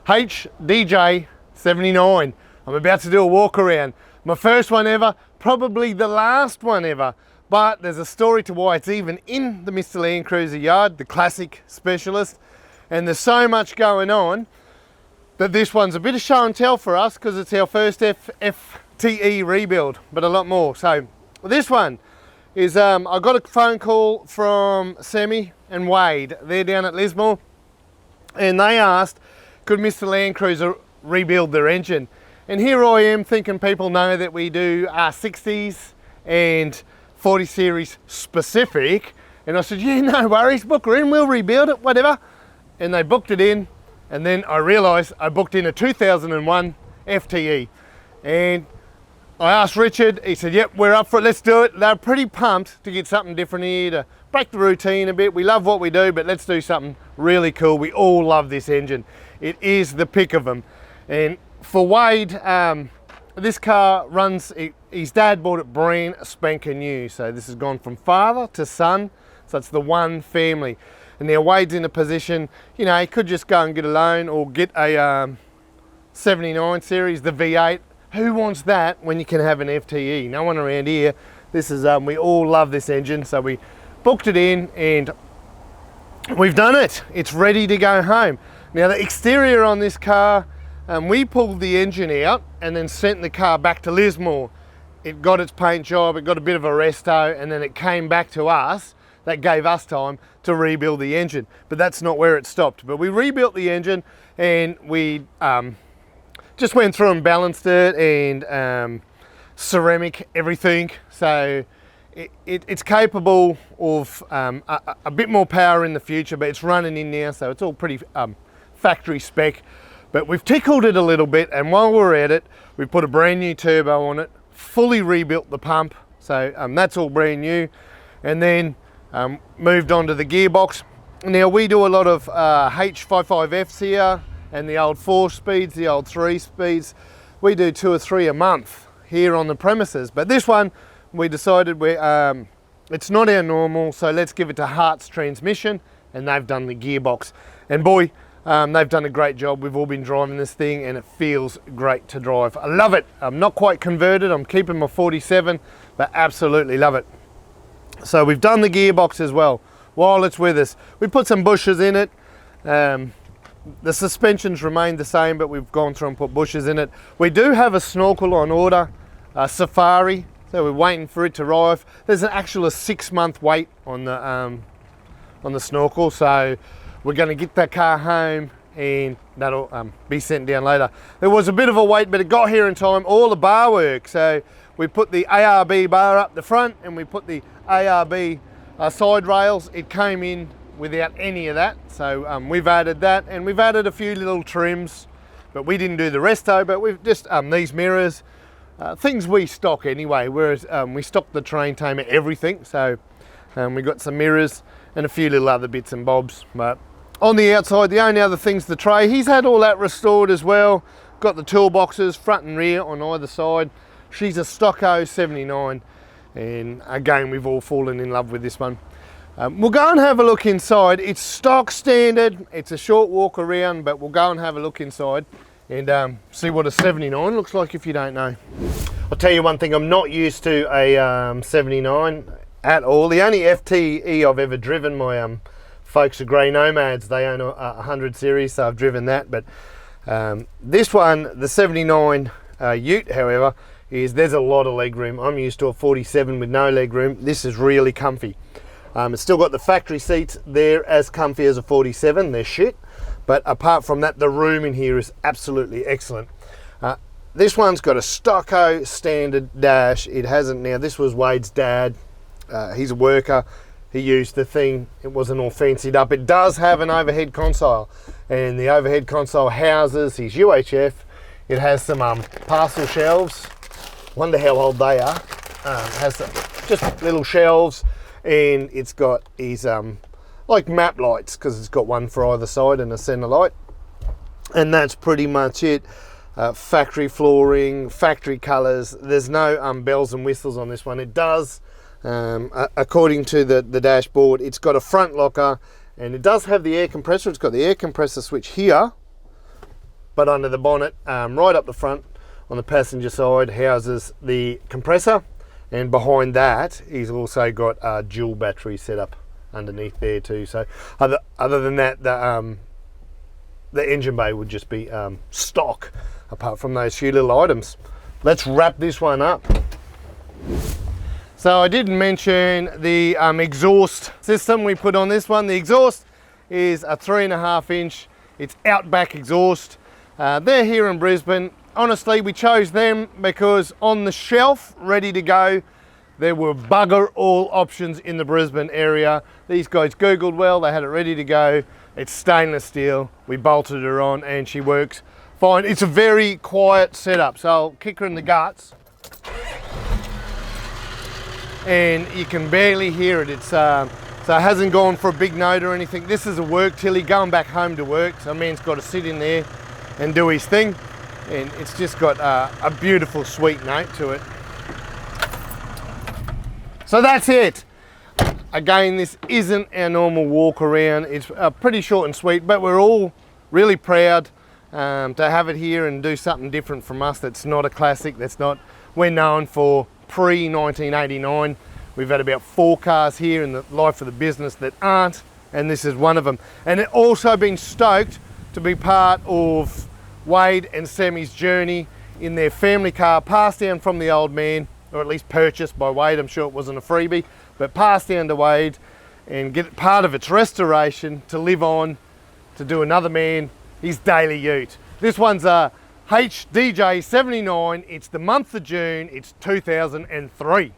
HDJ79. I'm about to do a walk around. My first one ever, probably the last one ever, but there's a story to why it's even in the Mr. Landcruiser yard, the classic specialist, and there's so much going on that this one's a bit of show and tell for us because it's our first FTE rebuild, but a lot more. So this one is, I got a phone call from Semi and Wade. They're down at Lismore, and they asked, could Mr. Landcruiser rebuild their engine? And here I am thinking people know that we do 60s and 40 series specific. And I said, yeah, no worries, book her in, we'll rebuild it, whatever. And they booked it in. And then I realized I booked in a 2001 FTE. And I asked Richard, he said, yep, we're up for it, let's do it. They're pretty pumped to get something different here, to break the routine a bit. We love what we do, but let's do something really cool. We all love this engine. It is the pick of them. And for Wade, this car runs, his dad bought it brand spanking new. So this has gone from father to son. So it's the one family. And now Wade's in a position, you know, he could just go and get a loan or get a 79 series, the V8. Who wants that when you can have an FTE? No one around here. This is, we all love this engine. So we booked it in and we've done it. It's ready to go home. Now the exterior on this car, we pulled the engine out and then sent the car back to Lismore. It got its paint job, it got a bit of a resto, and then it came back to us. That gave us time to rebuild the engine, but that's not where it stopped. But we rebuilt the engine and we just went through and balanced it and ceramic everything. So it's capable of a bit more power in the future, but it's running in now, so it's all pretty factory spec. But we've tickled it a little bit, and while we're at it, we put a brand new turbo on it, fully rebuilt the pump, so that's all brand new, and then moved on to the gearbox. Now we do a lot of H55Fs here, and the old 4-speeds, the old 3-speeds. We do 2 or 3 a month here on the premises, but this one, we decided it's not our normal, so let's give it to Hart's Transmission, and they've done the gearbox. And boy, they've done a great job. We've all been driving this thing and it feels great to drive. I love it. I'm not quite converted. I'm keeping my 47, but absolutely love it. So we've done the gearbox as well while it's with us. We put some bushes in it. The suspensions remain the same, but we've gone through and put bushes in it. We do have a snorkel on order, Safari, so we're waiting for it to arrive. There's an actual 6-month wait on the snorkel, so we're going to get that car home and that'll be sent down later. There was a bit of a wait, but it got here in time. All the bar work, so we put the ARB bar up the front and we put the ARB side rails. It came in without any of that, so we've added that, and we've added a few little trims, but we didn't do the resto. But we've just these mirrors, things we stock anyway, whereas we stock the terrain tamer everything. So we got some mirrors and a few little other bits and bobs. But on the outside, the only other thing's the tray. He's had all that restored as well. Got the toolboxes front and rear on either side. She's a Stocko 79, and again, we've all fallen in love with this one. We'll go and have a look inside. It's stock standard. It's a short walk around, but we'll go and have a look inside and see what a 79 looks like if you don't know. I'll tell you one thing, I'm not used to a 79 at all. The only FTE I've ever driven, my folks are Grey Nomads. They own a 100 series, so I've driven that. But this one, the 79 Ute, however, there's a lot of leg room. I'm used to a 47 with no leg room. This is really comfy. It's still got the factory seats. They're as comfy as a 47. They're shit. But apart from that, the room in here is absolutely excellent. This one's got a Stocko standard dash. It hasn't now. This was Wade's dad. He's a worker. He used the thing. It wasn't all fancied up. It does have an overhead console, and the overhead console houses his UHF. It has some parcel shelves. Wonder how old they are. Has some, just little shelves, and it's got his like map lights, because it's got one for either side and a center light, and that's pretty much it. Factory flooring, factory colors. There's no bells and whistles on this one. It does, according to the dashboard, it's got a front locker, and it does have the air compressor. It's got the air compressor switch here, but under the bonnet, right up the front on the passenger side, houses the compressor, and behind that he's also got a dual battery setup underneath there too. So other than that, the engine bay would just be stock, apart from those few little items. Let's wrap this one up. So I didn't mention the exhaust system we put on this one. The exhaust is a 3.5 inch. It's Outback exhaust. They're here in Brisbane. Honestly, we chose them because on the shelf, ready to go, there were bugger all options in the Brisbane area. These guys Googled well, they had it ready to go. It's stainless steel. We bolted her on and she works fine. It's a very quiet setup, so I'll kick her in the guts. And you can barely hear it. It's so it hasn't gone for a big note or anything. This is a work tilly going back home to work. So a man's got to sit in there and do his thing. And it's just got a beautiful sweet note to it. So that's it. Again, this isn't our normal walk around. It's pretty short and sweet, but we're all really proud to have it here and do something different from us. That's not a classic. We're known for pre-1989. We've had about 4 cars here in the life of the business that aren't, and this is one of them. And it also been stoked to be part of Wade and Sammy's journey in their family car, passed down from the old man, or at least purchased by Wade. I'm sure it wasn't a freebie, but passed down to Wade and get part of its restoration to live on, to do another man his daily ute. This one's a HDJ79. It's the month of June. It's 2003.